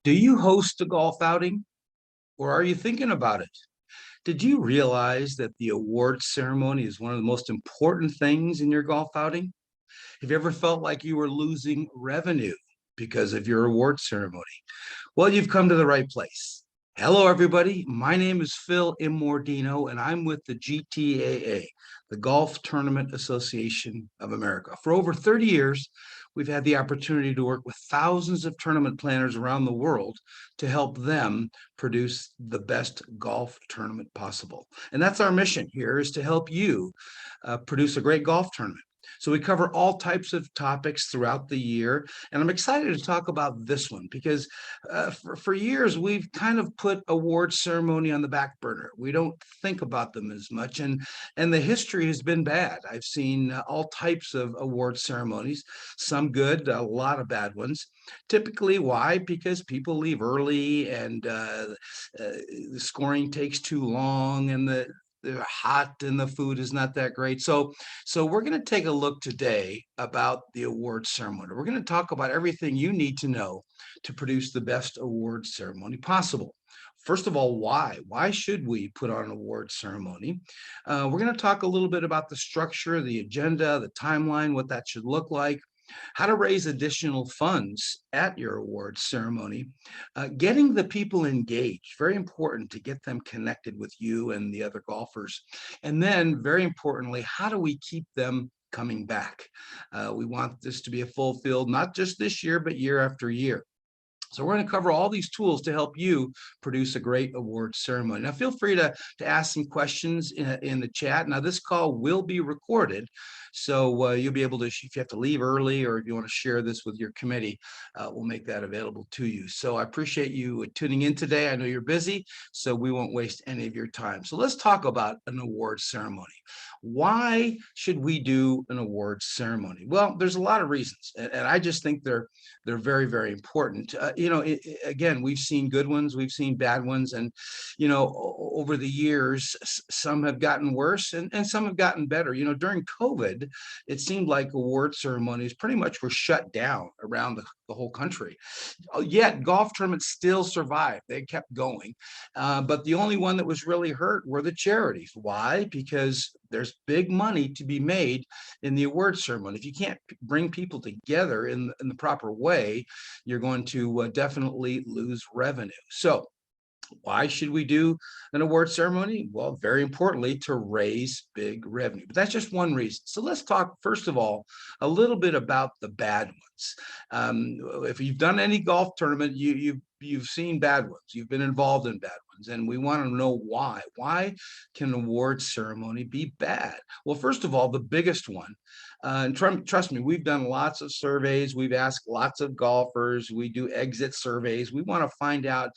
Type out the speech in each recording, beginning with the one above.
Do you host a golf outing or are you thinking about it? Did you realize that the award ceremony is one of the most important things in your golf outing? Have you ever felt like you were losing revenue because of your award ceremony? Well, you've come to the right place. Hello, everybody. My name is Phil Immordino, and I'm with the GTAA, the Golf Tournament Association of America. For over 30 years, we've had the opportunity to work with thousands of tournament planners around the world to help them produce the best golf tournament possible. And that's our mission here, is to help you produce a great golf tournament. So we cover all types of topics throughout the year. And I'm excited to talk about this one because for years, we've kind of put award ceremony on the back burner. We don't think about them as much. And the history has been bad. I've seen all types of award ceremonies, some good, a lot of bad ones. Typically, why? Because people leave early and the scoring takes too long and they're hot and the food is not that great. So we're going to take a look today about the award ceremony. We're going to talk about everything you need to know to produce the best award ceremony possible. First of all, why? Why should we put on an award ceremony? We're going to talk a little bit about the structure, the agenda, the timeline, what that should look like, how to raise additional funds at your awards ceremony, getting the people engaged, very important to get them connected with you and the other golfers. And then very importantly, how do we keep them coming back? We want this to be a full field, not just this year, but year after year. So we're going to cover all these tools to help you produce a great award ceremony. Now, feel free to ask some questions in the chat. Now, this call will be recorded, so you'll be able to, if you have to leave early or if you want to share this with your committee, we'll make that available to you. So I appreciate you tuning in today. I know you're busy, so we won't waste any of your time. So let's talk about an award ceremony. Why should we do an award ceremony? Well, there's a lot of reasons, and I just think they're very, very important. Again, we've seen good ones, we've seen bad ones, and over the years, some have gotten worse and some have gotten better. During COVID, it seemed like award ceremonies pretty much were shut down around the whole country. Yet golf tournaments still survived; they kept going. But the only one that was really hurt were the charities. Why? Because there's big money to be made in the award ceremony. If you can't bring people together in the proper way, you're going to definitely lose revenue. So why should we do an award ceremony? Well, very importantly, to raise big revenue. But that's just one reason. So let's talk, first of all, a little bit about the bad ones. If you've done any golf tournament, you've seen bad ones. You've been involved in bad ones, and we want to know why. Why can an award ceremony be bad? Well, first of all, the biggest one, and trust me, we've done lots of surveys. We've asked lots of golfers. We do exit surveys. We want to find out,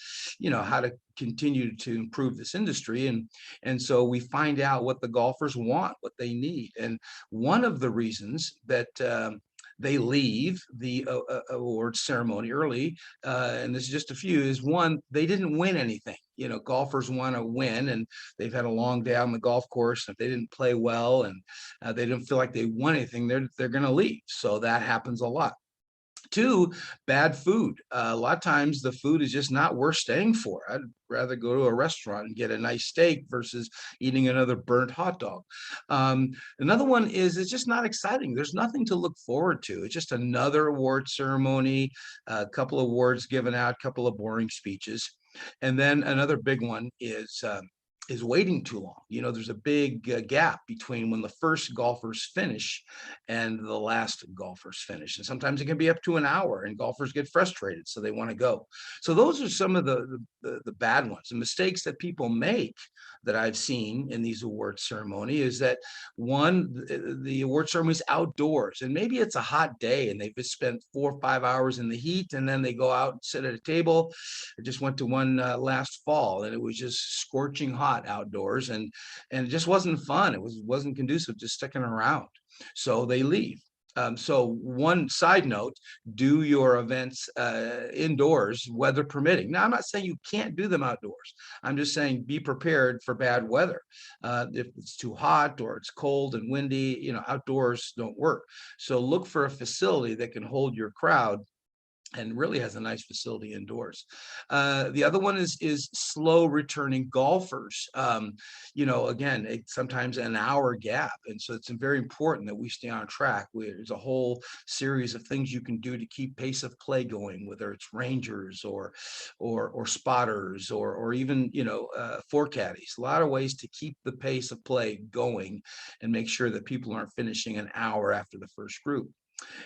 how to continue to improve this industry, and so we find out what the golfers want, what they need, and one of the reasons that they leave the award ceremony early, and this is just a few, is one, they didn't win anything. Golfers want to win, and they've had a long day on the golf course. If they didn't play well and they didn't feel like they won anything, they're going to leave. So that happens a lot. Two, bad food. A lot of times the food is just not worth staying for. I'd rather go to a restaurant and get a nice steak versus eating another burnt hot dog. Another one is it's just not exciting. There's nothing to look forward to. It's just another award ceremony, a couple of awards given out, a couple of boring speeches. And then another big one is waiting too long. There's a big gap between when the first golfers finish and the last golfers finish. And sometimes it can be up to an hour and golfers get frustrated, so they want to go. So those are some of the bad ones. The mistakes that people make that I've seen in these award ceremony is that one, the award ceremony is outdoors, and maybe it's a hot day and they've just spent 4 or 5 hours in the heat, and then they go out and sit at a table. I just went to one last fall, and it was just scorching hot outdoors, and it just wasn't fun. It wasn't conducive to sticking around, so they leave. So one side note, do your events indoors, weather permitting. Now, I'm not saying you can't do them outdoors. I'm just saying be prepared for bad weather. If it's too hot or it's cold and windy, outdoors don't work. So look for a facility that can hold your crowd and really has a nice facility indoors. The other one is slow returning golfers. Again, sometimes an hour gap, and so it's very important that we stay on track. There's a whole series of things you can do to keep pace of play going, whether it's rangers or spotters or even four caddies. A lot of ways to keep the pace of play going and make sure that people aren't finishing an hour after the first group.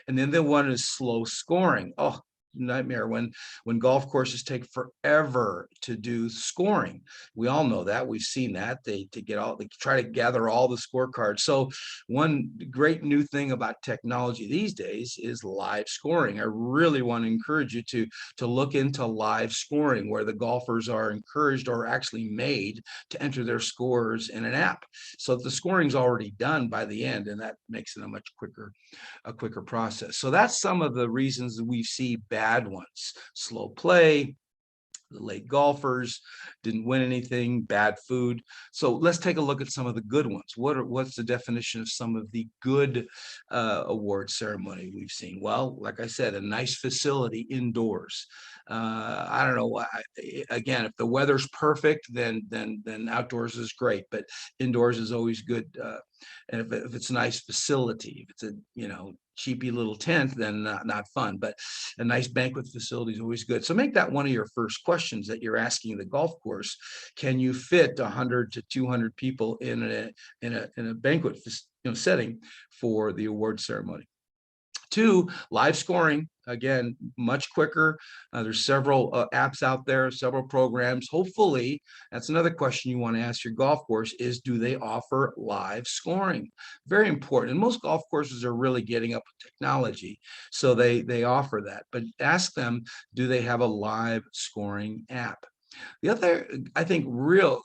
And then the one is slow scoring. Oh, nightmare when golf courses take forever to do scoring. We all know that. We've seen that. They try to gather all the scorecards. So one great new thing about technology these days is live scoring. I really want to encourage you to look into live scoring, where the golfers are encouraged or actually made to enter their scores in an app. So the scoring's already done by the end, and that makes it a quicker process. So that's some of the reasons that we see bad ones: slow play, the late golfers, didn't win anything, bad food. So let's take a look at some of the good ones. What's the definition of some of the good award ceremony we've seen? Well, like I said, a nice facility indoors. I don't know. Again, if the weather's perfect, then outdoors is great, but indoors is always good. And if it's a nice facility, if it's a cheapy little tent, then not fun. But a nice banquet facility is always good. So make that one of your first questions that you're asking the golf course. Can you fit 100 to 200 people in a banquet setting for the award ceremony? Two, live scoring. Again, much quicker. There's several apps out there, several programs. Hopefully, that's another question you want to ask your golf course is, do they offer live scoring? Very important. And most golf courses are really getting up with technology, so they offer that. But ask them, do they have a live scoring app? The other, I think, real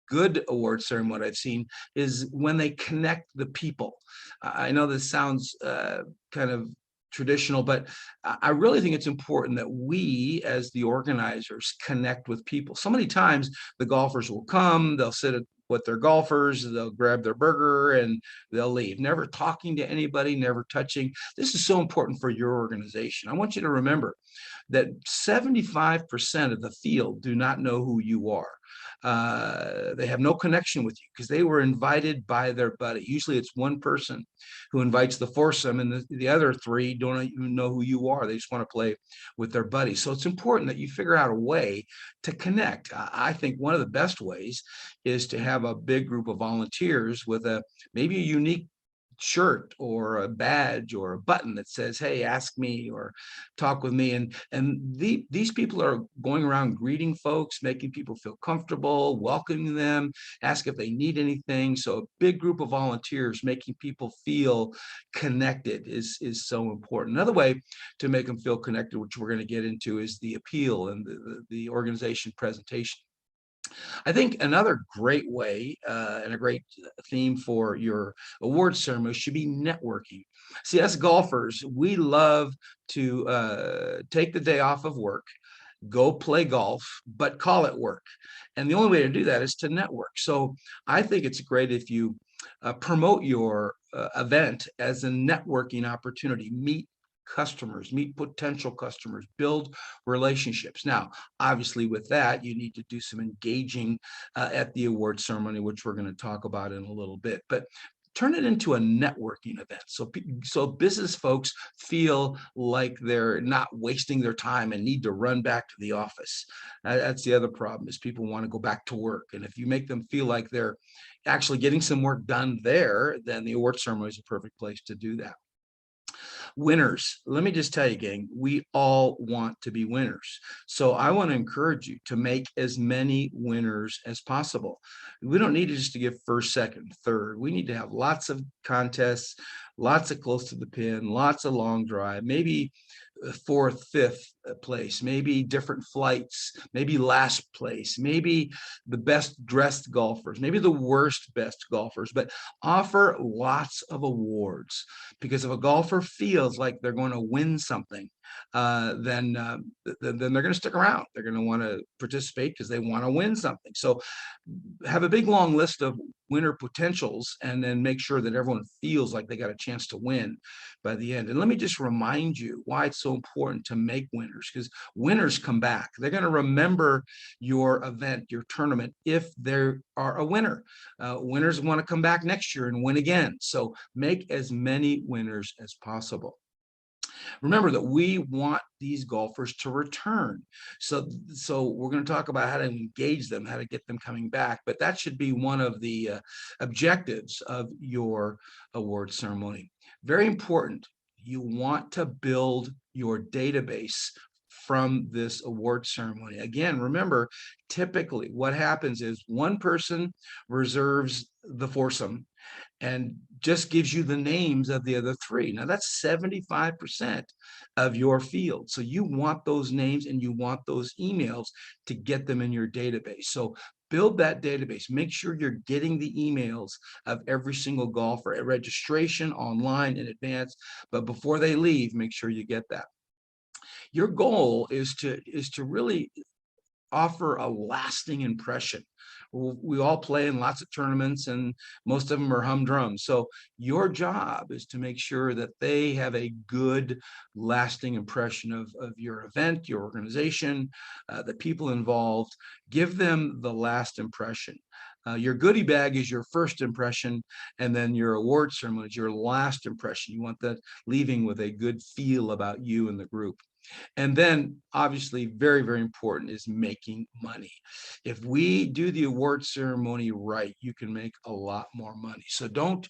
good award ceremony I've seen is when they connect the people. I know this sounds kind of traditional, but I really think it's important that we, as the organizers, connect with people. So many times the golfers will come, they'll sit with their golfers, they'll grab their burger and they'll leave, never talking to anybody, never touching. This is so important for your organization. I want you to remember that 75% of the field do not know who you are. They have no connection with you because they were invited by their buddy. Usually it's one person who invites the foursome, and the other three don't even know who you are. They just want to play with their buddy. So it's important that you figure out a way to connect. I think one of the best ways is to have a big group of volunteers with maybe a unique shirt or a badge or a button that says, hey, ask me or talk with me. These people are going around greeting folks, making people feel comfortable, welcoming them, ask if they need anything. So a big group of volunteers making people feel connected is so important. Another way to make them feel connected, which we're going to get into, is the appeal and the organization presentation. I think another great way and a great theme for your award ceremony should be networking. See, us golfers, we love to take the day off of work, go play golf, but call it work. And the only way to do that is to network. So I think it's great if you promote your event as a networking opportunity. Meet customers, meet potential customers, build relationships. Now, obviously with that, you need to do some engaging at the award ceremony, which we're going to talk about in a little bit. But turn it into a networking event so business folks feel like they're not wasting their time and need to run back to the office. That's the other problem, is people want to go back to work. And if you make them feel like they're actually getting some work done there, then the award ceremony is a perfect place to do that. Winners, let me just tell you, gang, we all want to be winners. So I want to encourage you to make as many winners as possible. We don't need just to give first, second, third. We need to have lots of contests, lots of close to the pin, lots of long drive, maybe fourth, fifth place, maybe different flights, maybe last place, maybe the best dressed golfers, maybe the worst best golfers, but offer lots of awards. Because if a golfer feels like they're going to win something, then they're going to stick around. They're going to want to participate because they want to win something. So have a big long list of winner potentials, and then make sure that everyone feels like they got a chance to win by the end. And let me just remind you why it's so important to make winners, because winners come back. They're going to remember your event, your tournament, if they are a winner. Winners want to come back next year and win again. So make as many winners as possible. Remember that we want these golfers to return. So we're going to talk about how to engage them, how to get them coming back, but that should be one of the objectives of your award ceremony. Very important. You want to build your database from this award ceremony. Again, remember, typically what happens is one person reserves the foursome and just gives you the names of the other three. Now that's 75% of your field. So you want those names and you want those emails to get them in your database. So build that database. Make sure you're getting the emails of every single golfer at registration, online, in advance. But before they leave, make sure you get that. Your goal is to really offer a lasting impression. We all play in lots of tournaments, and most of them are humdrum. So your job is to make sure that they have a good, lasting impression of your event, your organization, the people involved. Give them the last impression. Your goodie bag is your first impression, and then your award ceremony is your last impression. You want that leaving with a good feel about you and the group. And then obviously very, very important is making money. If we do the award ceremony right, you can make a lot more money. So don't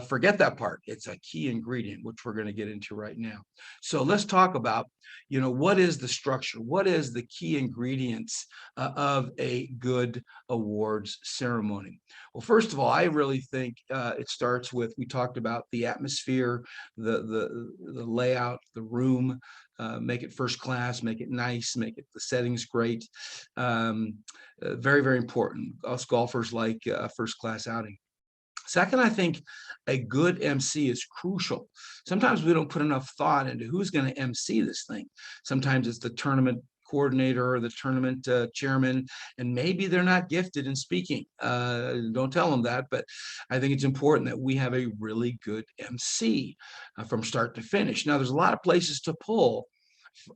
forget that part. It's a key ingredient, which we're going to get into right now. So let's talk about, what is the structure? What is the key ingredients of a good awards ceremony? Well, first of all, I really think it starts with, we talked about the atmosphere, the layout, the room. Make it first class, make it nice, make it the settings great. Very, very important. Us golfers like a first class outing. Second, I think a good MC is crucial. Sometimes we don't put enough thought into who's going to MC this thing. Sometimes it's the tournament coordinator or the tournament chairman, and maybe they're not gifted in speaking. Don't tell them that, but I think it's important that we have a really good MC from start to finish. Now, there's a lot of places to pull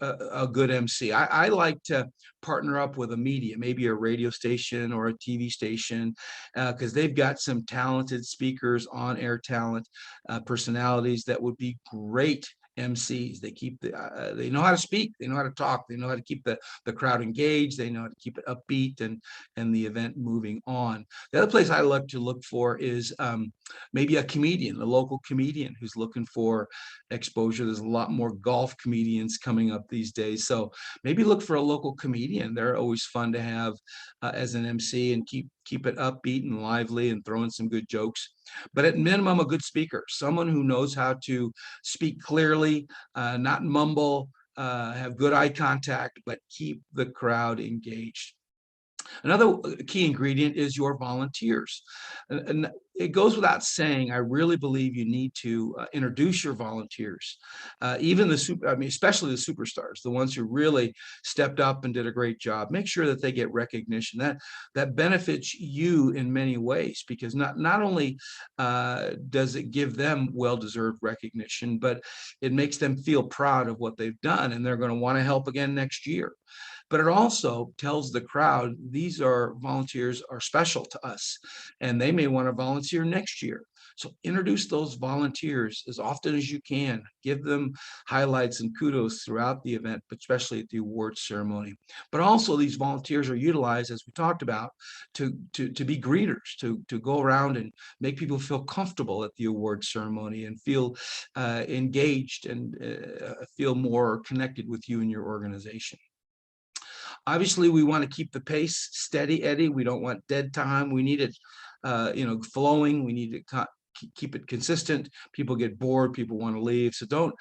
a good MC. I like to partner up with a media, maybe a radio station or a TV station, because they've got some talented speakers, on-air talent, personalities that would be great MCs. They know how to speak, they know how to talk, they know how to keep the crowd engaged, they know how to keep it upbeat and the event moving on. The other place I like to look for is maybe a comedian, a local comedian who's looking for exposure. There's a lot more golf comedians coming up these days, so maybe look for a local comedian. They're always fun to have as an MC, and keep it upbeat and lively and throw in some good jokes. But at minimum, a good speaker, someone who knows how to speak clearly, not mumble, have good eye contact, but keep the crowd engaged. Another key ingredient is your volunteers. And it goes without saying, I really believe you need to introduce your volunteers, even especially the superstars, the ones who really stepped up and did a great job. Make sure that they get recognition. That benefits you in many ways, because not only does it give them well-deserved recognition, but it makes them feel proud of what they've done, and they're going to want to help again next year. But it also tells the crowd these volunteers are special to us, and they may want to volunteer next year. So introduce those volunteers as often as you can. Give them highlights and kudos throughout the event, but especially at the awards ceremony. But also these volunteers are utilized, as we talked about, to be greeters, to go around and make people feel comfortable at the awards ceremony and feel engaged and feel more connected with you and your organization. Obviously, we want to keep the pace steady, Eddie. We don't want dead time. We need it, flowing. We need to keep it consistent. People get bored. People want to leave. So don't,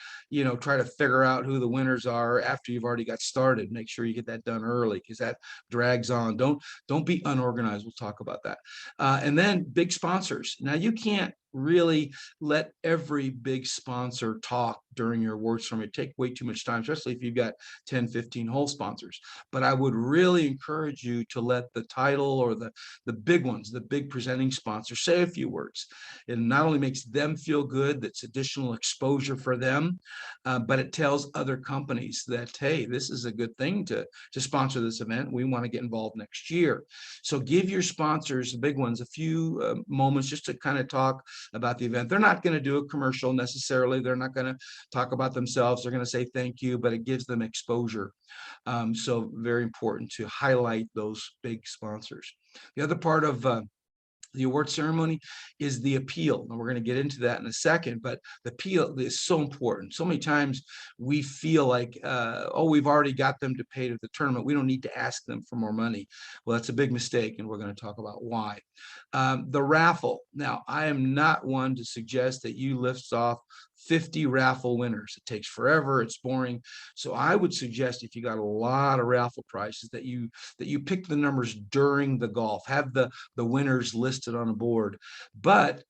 try to figure out who the winners are after you've already got started. Make sure you get that done early, because that drags on. Don't be unorganized. We'll talk about that. And then big sponsors. Now, you can't really let every big sponsor talk during your awards ceremony. It take way too much time, especially if you've got 10, 15 whole sponsors. But I would really encourage you to let the title or the big ones, the big presenting sponsors, say a few words. It not only makes them feel good, that's additional exposure for them, but it tells other companies that, hey, this is a good thing to sponsor this event. We want to get involved next year. So give your sponsors, the big ones, a few moments just to kind of talk about the event. They're not going to do a commercial necessarily. They're not going to talk about themselves. They're going to say thank you, but it gives them exposure. So very important to highlight those big sponsors. The other part of the award ceremony is the appeal. And we're going to get into that in a second, but the appeal is so important. So many times we feel like, oh, we've already got them to pay to the tournament. We don't need to ask them for more money. Well, that's a big mistake, and we're going to talk about why. The raffle. Now, I am not one to suggest that you lift off 50 raffle winners. It takes forever. It's boring. So I would suggest, if you got a lot of raffle prizes, that you pick the numbers during the golf, have the winners listed on a board, but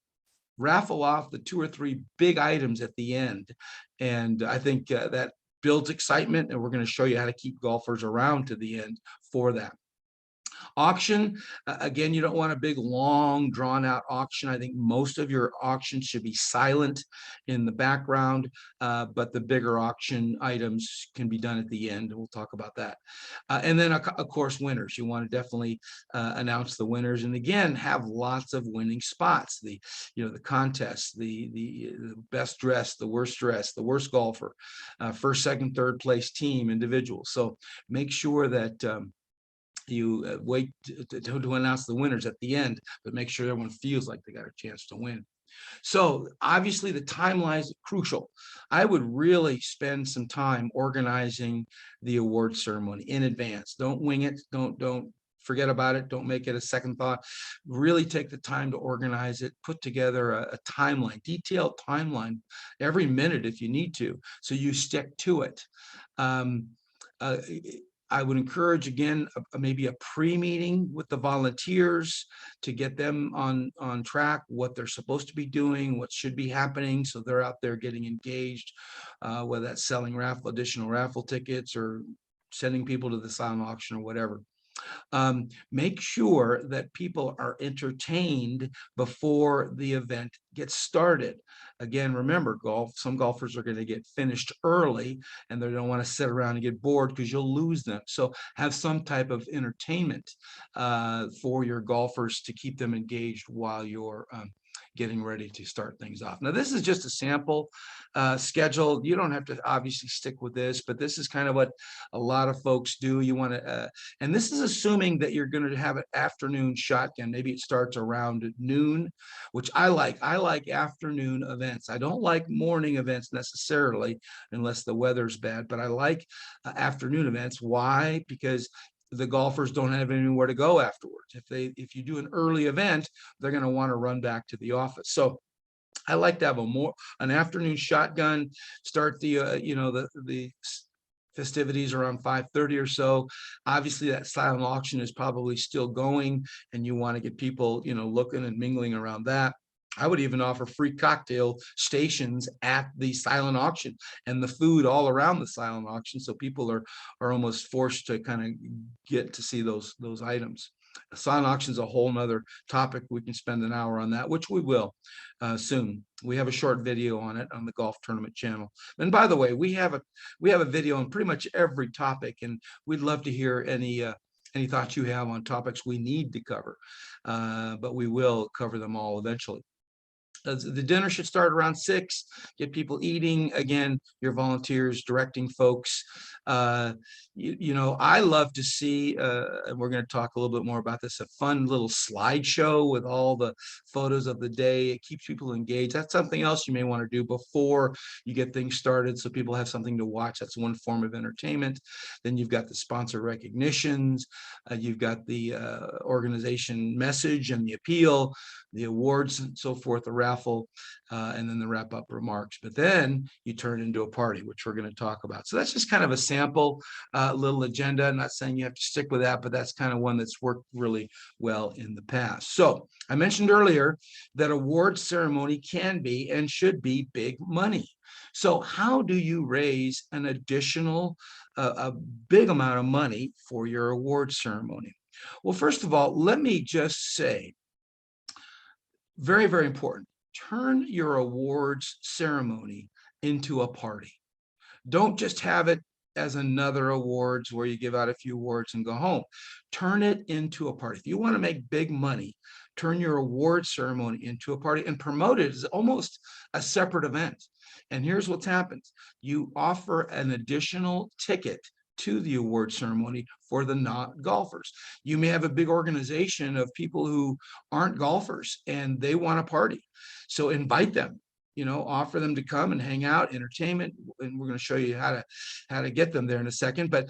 raffle off the 2 or 3 big items at the end. And I think that builds excitement, and we're going to show you how to keep golfers around to the end for that. Auction, again, you don't want a big, long, drawn-out auction. I think most of your auctions should be silent in the background, but the bigger auction items can be done at the end. We'll talk about that. And then, of course, winners. You want to definitely announce the winners, and again, have lots of winning spots. The contest, the best dressed, the worst golfer, first, second, third place team, individual. So make sure that you wait to announce the winners at the end, but make sure everyone feels like they got a chance to win. So obviously the timeline is crucial. I would really spend some time organizing the award ceremony in advance. Don't wing it. Don't forget about it. Don't make it a second thought. Really take the time to organize it, put together a timeline, detailed timeline, every minute if you need to, so you stick to it. I would encourage, again, maybe a pre-meeting with the volunteers to get them on track, what they're supposed to be doing, what should be happening, so they're out there getting engaged, whether that's selling additional raffle tickets or sending people to the silent auction or whatever. Make sure that people are entertained before the event gets started. Again, remember, some golfers are going to get finished early, and they don't want to sit around and get bored because you'll lose them. So have some type of entertainment for your golfers to keep them engaged while you're getting ready to start things off. Now, this is just a sample schedule. You don't have to obviously stick with this, but this is kind of what a lot of folks do. You want to, and this is assuming that you're going to have an afternoon shotgun. Maybe it starts around noon, which I like. I like afternoon events. I don't like morning events necessarily, unless the weather's bad, but I like afternoon events. Why? Because the golfers don't have anywhere to go afterwards. If you do an early event, they're going to want to run back to the office. So I like to have an afternoon shotgun, start the the festivities around 5:30 or so. Obviously that silent auction is probably still going, and you want to get people looking and mingling around that. I would even offer free cocktail stations at the silent auction and the food all around the silent auction, so people are almost forced to kind of get to see those items. Silent auction is a whole nother topic. We can spend an hour on that, which we will soon. We have a short video on it on the Golf Tournament channel. And by the way, we have a video on pretty much every topic, and we'd love to hear any thoughts you have on topics we need to cover, but we will cover them all eventually. The dinner should start around 6. Get people eating. Again, your volunteers directing folks. I love to see, and we're going to talk a little bit more about this, a fun little slideshow with all the photos of the day. It keeps people engaged. That's something else you may want to do before you get things started, so people have something to watch. That's one form of entertainment. Then you've got the sponsor recognitions. You've got the organization message and the appeal, the awards and so forth, the raffle, and then the wrap-up remarks. But then you turn it into a party, which we're going to talk about. So that's just kind of a sample little agenda. I'm not saying you have to stick with that, but that's kind of one that's worked really well in the past. So I mentioned earlier that award ceremony can be and should be big money. So how do you raise an additional, a big amount of money for your award ceremony? Well, first of all, let me just say, very, very important, turn your awards ceremony into a party. Don't just have it as another awards where you give out a few awards and go home. Turn it into a party. If you want to make big money, turn your award ceremony into a party and promote it as almost a separate event. And here's what happens. You offer an additional ticket to the award ceremony for the not golfers. You may have a big organization of people who aren't golfers and they want to party. So invite them, offer them to come and hang out, entertainment, and we're going to show you how to get them there in a second. But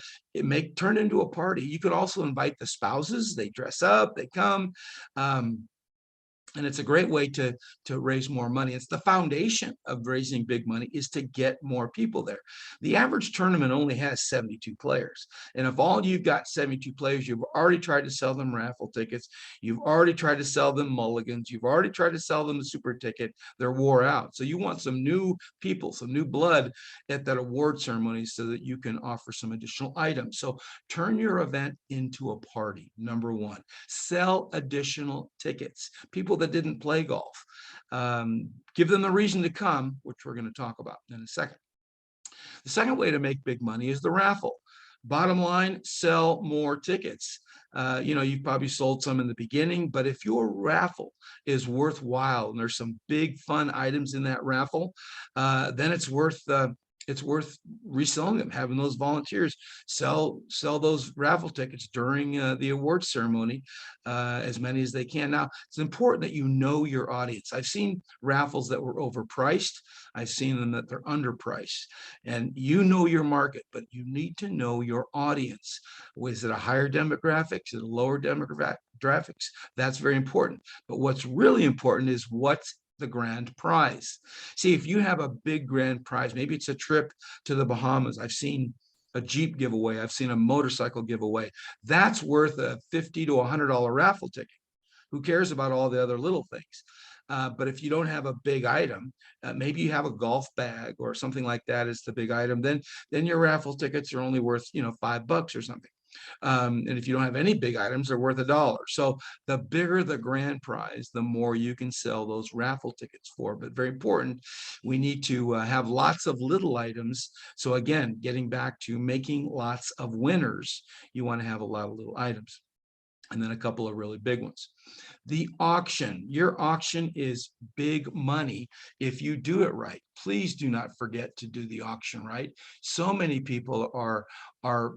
turn it into a party. You could also invite the spouses. They dress up, they come. And it's a great way to raise more money. It's the foundation of raising big money, is to get more people there. The average tournament only has 72 players. And if all you've got 72 players, you've already tried to sell them raffle tickets. You've already tried to sell them mulligans. You've already tried to sell them the super ticket. They're wore out. So you want some new people, some new blood at that award ceremony so that you can offer some additional items. So turn your event into a party, number one. Sell additional tickets. People that didn't play golf. Give them the reason to come, which we're going to talk about in a second. The second way to make big money is the raffle. Bottom line, sell more tickets. You've probably sold some in the beginning, but if your raffle is worthwhile and there's some big fun items in that raffle, then it's worth reselling them, having those volunteers sell those raffle tickets during the awards ceremony, as many as they can. Now, it's important that you know your audience. I've seen raffles that were overpriced. I've seen them that they're underpriced. And you know your market, but you need to know your audience. Is it a higher demographic? Is it a lower demographics? That's very important. But what's really important is what's the grand prize. See, if you have a big grand prize, maybe it's a trip to the Bahamas. I've seen a Jeep giveaway. I've seen a motorcycle giveaway. That's worth a $50 to $100 raffle ticket. Who cares about all the other little things? But if you don't have a big item, maybe you have a golf bag or something like that is the big item, then your raffle tickets are only worth, $5 or something. And if you don't have any big items, they're worth $1. So the bigger the grand prize, the more you can sell those raffle tickets for. But very important, we need to have lots of little items. So again, getting back to making lots of winners, you want to have a lot of little items. And then a couple of really big ones. The auction. Your auction is big money if you do it right. Please do not forget to do the auction right. So many people are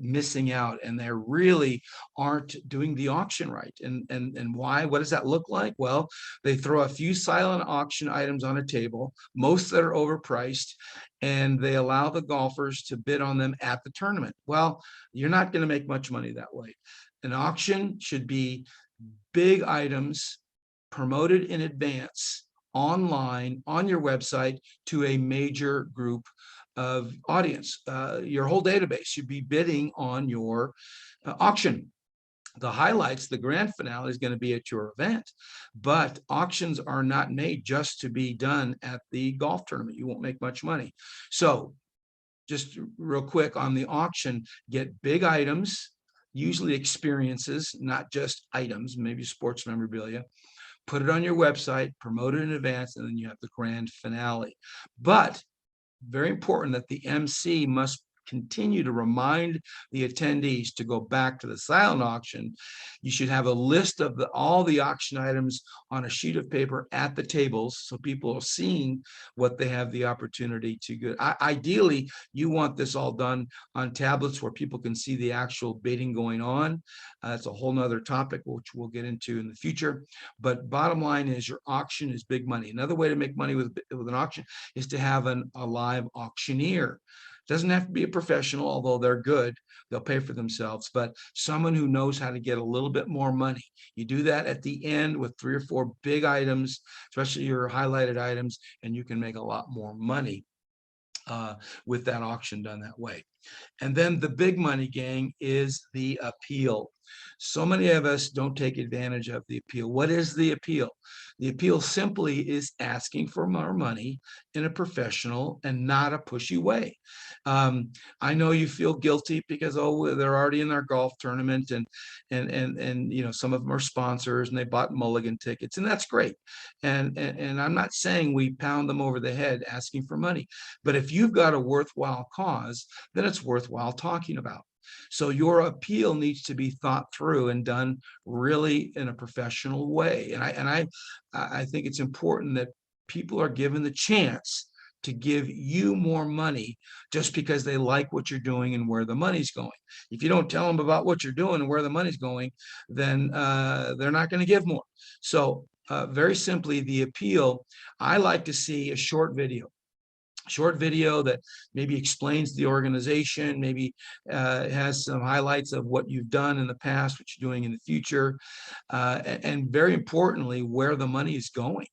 missing out and they really aren't doing the auction right. And why? What does that look like? Well, they throw a few silent auction items on a table, most that are overpriced, and they allow the golfers to bid on them at the tournament. Well, you're not going to make much money that way. An auction should be big items promoted in advance online on your website to a major group of audience. Your whole database should be bidding on your auction. The highlights, the grand finale is going to be at your event, but auctions are not made just to be done at the golf tournament. You won't make much money. So just real quick on the auction, get big items, usually experiences, not just items, maybe sports memorabilia. Put it on your website, promote it in advance, and then you have the grand finale. But very important that the MC must continue to remind the attendees to go back to the silent auction. You should have a list of all the auction items on a sheet of paper at the tables so people are seeing what they have the opportunity to get. Ideally, you want this all done on tablets where people can see the actual bidding going on. That's a whole nother topic, which we'll get into in the future. But bottom line is your auction is big money. Another way to make money with an auction is to have a live auctioneer. Doesn't have to be a professional, although they're good. They'll pay for themselves, but someone who knows how to get a little bit more money. You do that at the end with 3 or 4 big items, especially your highlighted items, and you can make a lot more money uh, with that auction done that way. And then the big money, gang, is the appeal. So many of us don't take advantage of the appeal. What is the appeal? The appeal simply is asking for more money in a professional and not a pushy way. I know you feel guilty because, oh, they're already in their golf tournament, and you know, some of them are sponsors and they bought mulligan tickets, and that's great. And I'm not saying we pound them over the head asking for money, but if you've got a worthwhile cause, then it's worthwhile talking about. So your appeal needs to be thought through and done really in a professional way. And I think it's important that people are given the chance to give you more money just because they like what you're doing and where the money's going. If you don't tell them about what you're doing and where the money's going, then they're not going to give more. So very simply, the appeal, I like to see a short video that maybe explains the organization, maybe has some highlights of what you've done in the past, what you're doing in the future, and very importantly, where the money is going.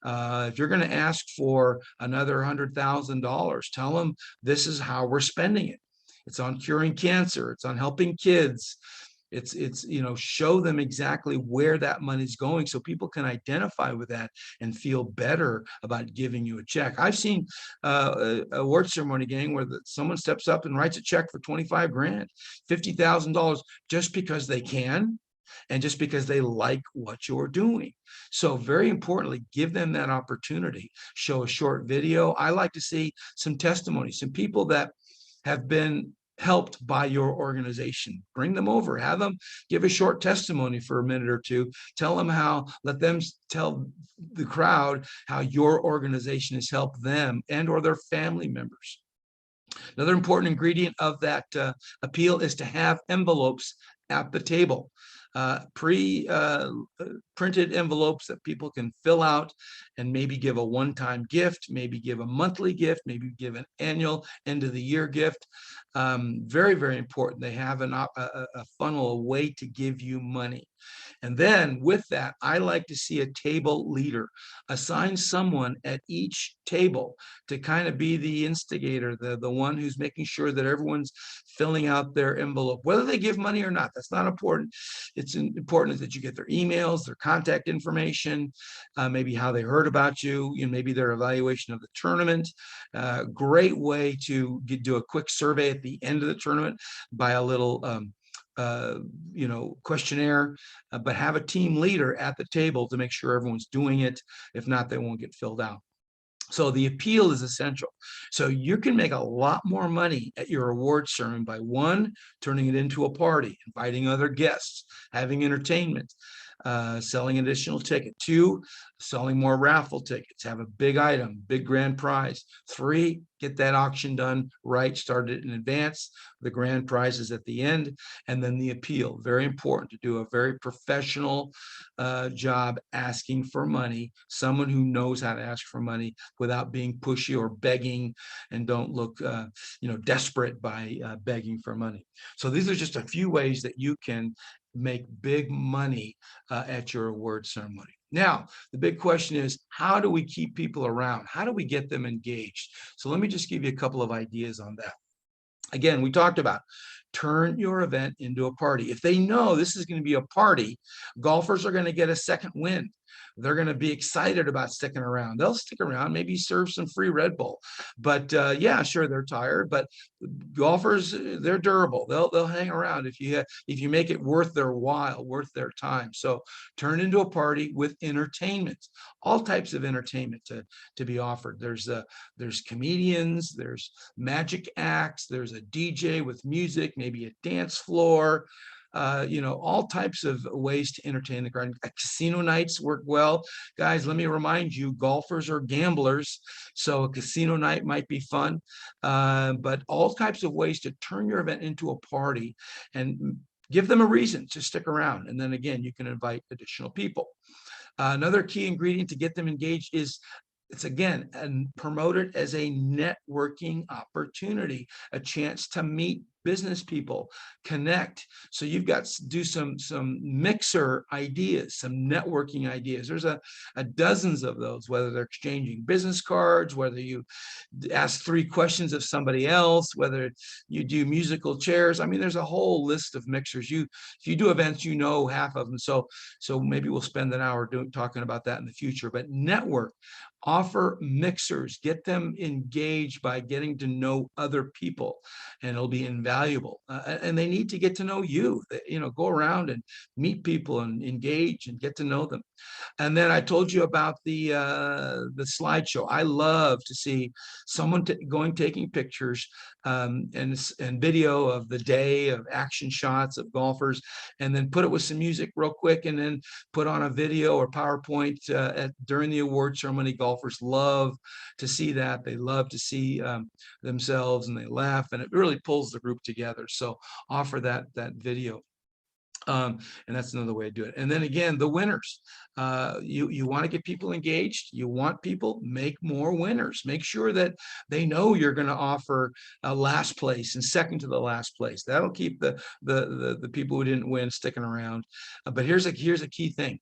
If you're going to ask for another $100,000, tell them this is how we're spending it. It's on curing cancer. It's on helping kids. It's you know, show them exactly where that money's going so people can identify with that and feel better about giving you a check. I've seen a award ceremony, gang, where someone steps up and writes a check for 25 grand, $50,000, just because they can and just because they like what you're doing. So very importantly, give them that opportunity. Show a short video. I like to see some testimonies, some people that have been helped by your organization. Bring them over, have them give a short testimony for a minute or two. Tell them how, let them tell the crowd how your organization has helped them and or their family members. Another important ingredient of that appeal is to have envelopes at the table. Printed envelopes that people can fill out and maybe give a one-time gift, maybe give a monthly gift, maybe give an annual end of the year gift. Very, very important. They have a funnel, a way to give you money. And then with that, I like to see a table leader. Assign someone at each table to kind of be the instigator, the one who's making sure that everyone's filling out their envelope, whether they give money or not. That's not important. It's important that you get their emails, their contact information, maybe how they heard about you, maybe their evaluation of the tournament. Great way to do a quick survey at the end of the tournament by a little questionnaire, but have a team leader at the table to make sure everyone's doing it. If not, they won't get filled out. So the appeal is essential. So you can make a lot more money at your award ceremony by, one, turning it into a party, inviting other guests, having entertainment, selling additional ticket. 2, selling more raffle tickets, have a big item, big grand prize. 3, get that auction done right, start it in advance. The grand prize is at the end. And then the appeal, very important to do a very professional job asking for money, someone who knows how to ask for money without being pushy or begging, and don't look desperate by begging for money. So these are just a few ways that you can make big money at your award ceremony. Now, the big question is, how do we keep people around? How do we get them engaged? So let me just give you a couple of ideas on that. Again, we talked about turn your event into a party. If they know this is going to be a party, golfers are going to get a second wind. They're going to be excited about sticking around. They'll stick around, maybe serve some free Red Bull. But yeah, sure, they're tired, but golfers, they're durable. They'll hang around if you make it worth their while, worth their time. So turn into a party with entertainment, all types of entertainment to be offered. There's comedians, there's magic acts, there's a DJ with music, maybe a dance floor. All types of ways to entertain the crowd. Casino nights work well. Guys, let me remind you, golfers are gamblers, so a casino night might be fun, but all types of ways to turn your event into a party and give them a reason to stick around. And then again, you can invite additional people. Another key ingredient to get them engaged is It's again, and promote it as a networking opportunity, a chance to meet business people, connect. So you've got do some mixer ideas, some networking ideas. There's a dozens of those, whether they're exchanging business cards, whether you ask 3 questions of somebody else, whether you do musical chairs. I mean, there's a whole list of mixers. If you do events, you know half of them. So maybe we'll spend an hour talking about that in the future. But network, offer mixers, get them engaged by getting to know other people, and it'll be invaluable. And they need to get to know you. You know, go around and meet people and engage and get to know them. And then I told you about the slideshow. I love to see someone taking pictures and video of the day, of action shots of golfers, and then put it with some music real quick, and then put on a video or PowerPoint during the award ceremony. Golfers love to see that. They love to see themselves, and they laugh, and it really pulls the group together. So offer that video. And that's another way to do it. And then again, the winners. You want to get people engaged. You want people, make more winners. Make sure that they know you're going to offer a last place and second to the last place. That'll keep the people who didn't win sticking around. But here's a key thing.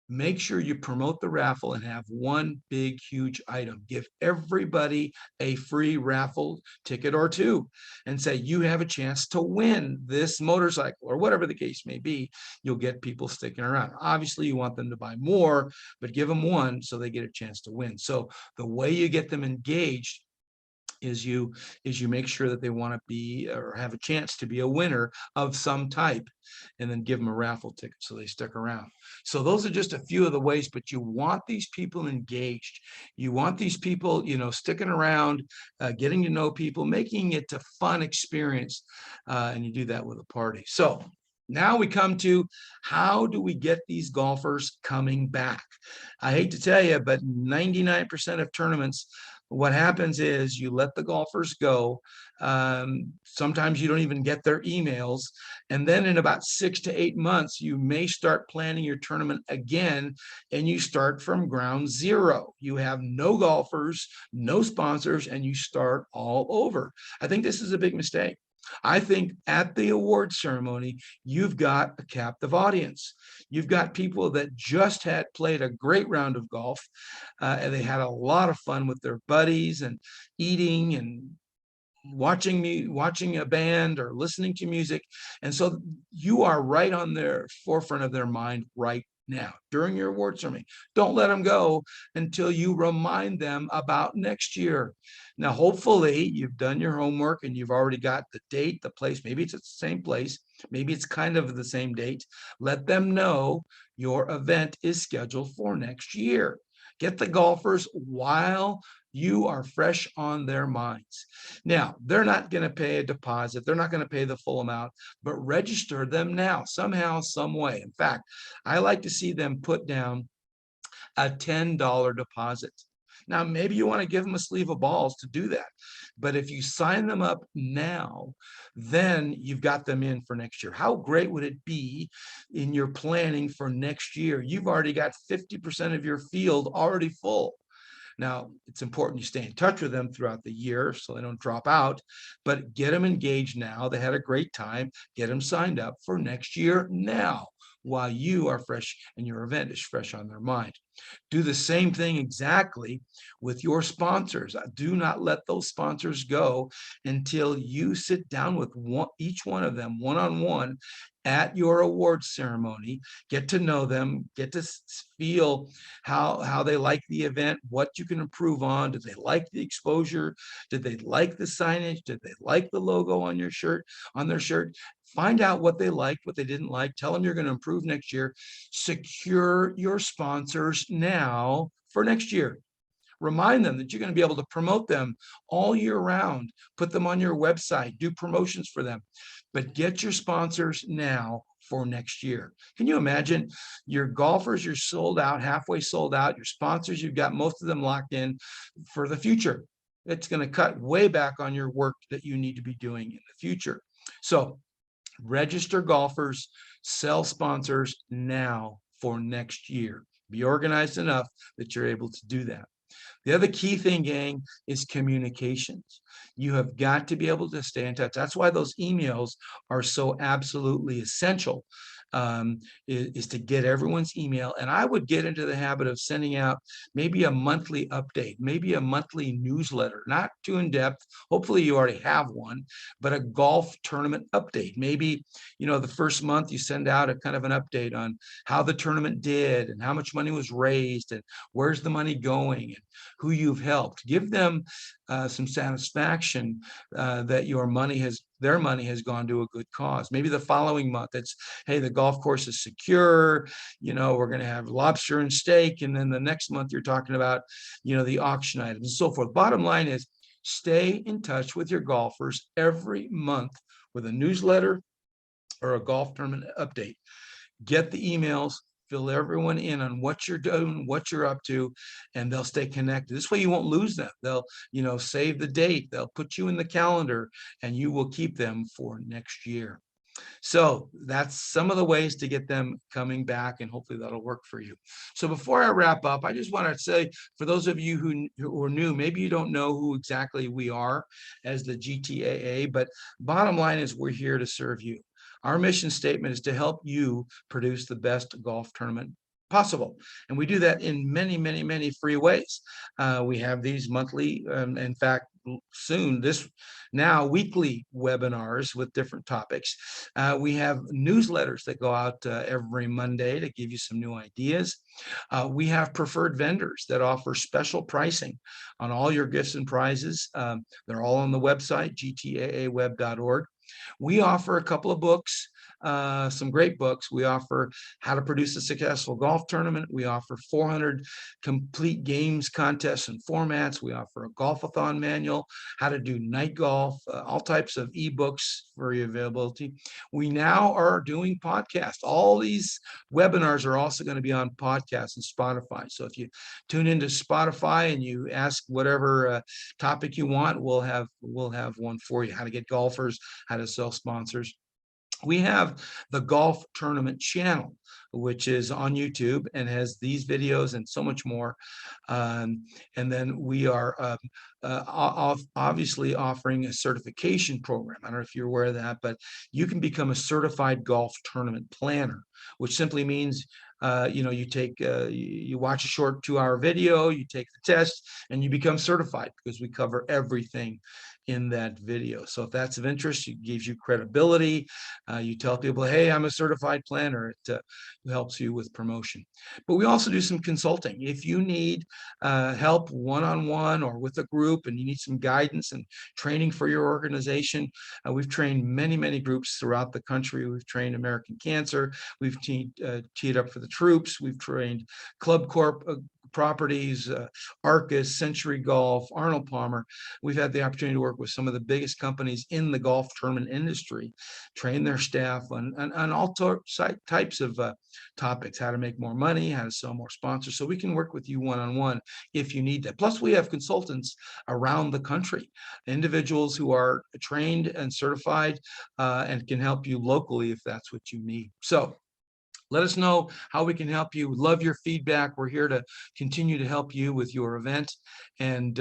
Make sure you promote the raffle and have one big, huge item. Give everybody a free raffle ticket or 2 and say, you have a chance to win this motorcycle, or whatever the case may be. You'll get people sticking around. Obviously, you want them to buy more, but give them one so they get a chance to win. So the way you get them engaged is you make sure that they want to be or have a chance to be a winner of some type, and then give them a raffle ticket so they stick around. So those are just a few of the ways, but you want these people engaged. You want these people, you know, sticking around, getting to know people, making it a fun experience, and you do that with a party. So now we come to, how do we get these golfers coming back? I hate to tell you, but 99% of tournaments, what happens is you let the golfers go. Sometimes you don't even get their emails. And then in about 6 to 8 months, you may start planning your tournament again, and you start from ground zero. You have no golfers, no sponsors, and you start all over. I think this is a big mistake. I think at the award ceremony, you've got a captive audience. You've got people that just had played a great round of golf, and they had a lot of fun with their buddies and eating and watching a band or listening to music. And so you are right on their forefront of their mind right now during your award ceremony. Don't let them go until you remind them about next year. Now, hopefully you've done your homework and you've already got the date, the place. Maybe it's at the same place. Maybe it's kind of the same date. Let them know your event is scheduled for next year. Get the golfers while you are fresh on their minds. Now, they're not going to pay a deposit. They're not going to pay the full amount, but register them now somehow, some way. In fact, I like to see them put down a $10 deposit. Now, maybe you want to give them a sleeve of balls to do that. But if you sign them up now, then you've got them in for next year. How great would it be in your planning for next year? You've already got 50% of your field already full. Now, it's important you stay in touch with them throughout the year so they don't drop out, but get them engaged now. They had a great time. Get them signed up for next year now, while you are fresh and your event is fresh on their mind. Do the same thing exactly with your sponsors. Do not let those sponsors go until you sit down with each one of them one-on-one at your awards ceremony. Get to know them, get to feel how they like the event, what you can improve on. Did they like the exposure? Did they like the signage? Did they like the logo on your shirt, on their shirt? Find out what they liked, what they didn't like. Tell them you're going to improve next year. Secure your sponsors now for next year. Remind them that you're going to be able to promote them all year round. Put them on your website. Do promotions for them. But get your sponsors now for next year. Can you imagine your golfers, you're sold out, halfway sold out. Your sponsors, you've got most of them locked in for the future. It's going to cut way back on your work that you need to be doing in the future. So register golfers, sell sponsors now for next year. Be organized enough that you're able to do that. The other key thing, gang, is communications. You have got to be able to stay in touch. That's why those emails are so absolutely essential, is to get everyone's email. And I would get into the habit of sending out maybe a monthly update, maybe a monthly newsletter, not too in depth. Hopefully you already have one, but a golf tournament update. Maybe, the first month you send out a kind of an update on how the tournament did and how much money was raised and where's the money going and who you've helped. Give them some satisfaction that their money has gone to a good cause. Maybe the following month it's, hey, the golf course is secure, we're going to have lobster and steak. And then the next month you're talking about, the auction items and so forth. Bottom line is, stay in touch with your golfers every month with a newsletter or a golf tournament update. Get the emails, fill everyone in on what you're doing, what you're up to, and they'll stay connected. This way you won't lose them. They'll, save the date. They'll put you in the calendar and you will keep them for next year. So that's some of the ways to get them coming back, and hopefully that'll work for you. So before I wrap up, I just want to say, for those of you who are new, maybe you don't know who exactly we are as the GTAA, but bottom line is we're here to serve you. Our mission statement is to help you produce the best golf tournament possible. And we do that in many, many, many free ways. We have these monthly, in fact, soon, weekly webinars with different topics. We have newsletters that go out every Monday to give you some new ideas. We have preferred vendors that offer special pricing on all your gifts and prizes. They're all on the website, gtaaweb.org. We offer a couple of books, some great books. We offer How to Produce a Successful Golf Tournament. We offer 400 complete games, contests, and formats. We offer a golf-a-thon manual, how to do night golf, all types of ebooks for your availability. We now are doing podcasts. All these webinars are also going to be on podcasts and Spotify. So if you tune into Spotify and you ask whatever topic you want, we'll have one for you. How to get golfers, how to sell sponsors. We have the Golf Tournament channel, which is on YouTube and has these videos and so much more. And then we are obviously offering a certification program. I don't know if you're aware of that, but you can become a certified golf tournament planner, which simply means you watch a short 2-hour video, you take the test, and you become certified because we cover everything in that video. So if that's of interest, it gives you credibility. You tell people, hey, I'm a certified planner. It helps you with promotion. But we also do some consulting. If you need help one-on-one or with a group and you need some guidance and training for your organization, we've trained many, many groups throughout the country. We've trained American Cancer. We've teed up for the troops. We've trained Club Corp properties, Arcus, Century Golf, Arnold Palmer. We've had the opportunity to work with some of the biggest companies in the golf tournament industry, train their staff on all types of topics, how to make more money, how to sell more sponsors. So we can work with you one-on-one if you need that. Plus, we have consultants around the country, individuals who are trained and certified and can help you locally if that's what you need. So let us know how we can help you. Love your feedback. We're here to continue to help you with your event and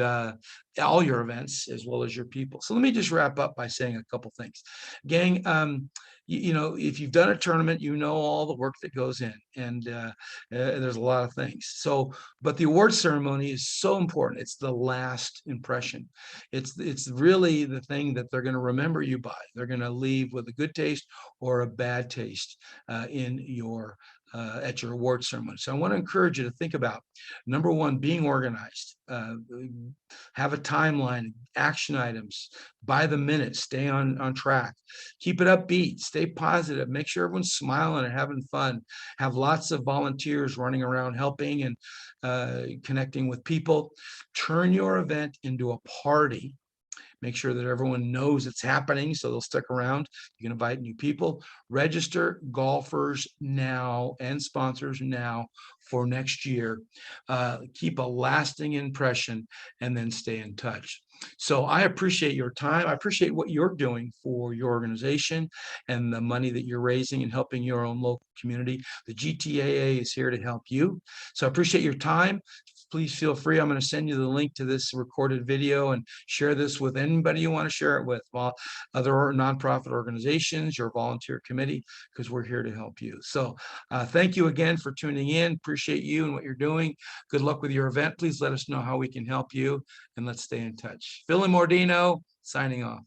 all your events as well as your people. So let me just wrap up by saying a couple things. Gang, if you've done a tournament, you know all the work that goes in, and there's a lot of things. So, but the award ceremony is so important. It's the last impression. It's really the thing that they're going to remember you by. They're going to leave with a good taste or a bad taste in your at your award ceremony. So I want to encourage you to think about, number one, being organized, have a timeline, action items, by the minute, stay on track, keep it upbeat, stay positive, make sure everyone's smiling and having fun, have lots of volunteers running around helping and connecting with people. Turn your event into a party. Make sure that everyone knows it's happening so they'll stick around. You can invite new people. Register golfers now and sponsors now for next year. Keep a lasting impression and then stay in touch. So I appreciate your time. I appreciate what you're doing for your organization and the money that you're raising and helping your own local community. The GTAA is here to help you. So I appreciate your time. Please feel free. I'm going to send you the link to this recorded video and share this with anybody you want to share it with, other nonprofit organizations, your volunteer committee, because we're here to help you. So thank you again for tuning in. Appreciate you and what you're doing. Good luck with your event. Please let us know how we can help you, and let's stay in touch. Phil Mordino signing off.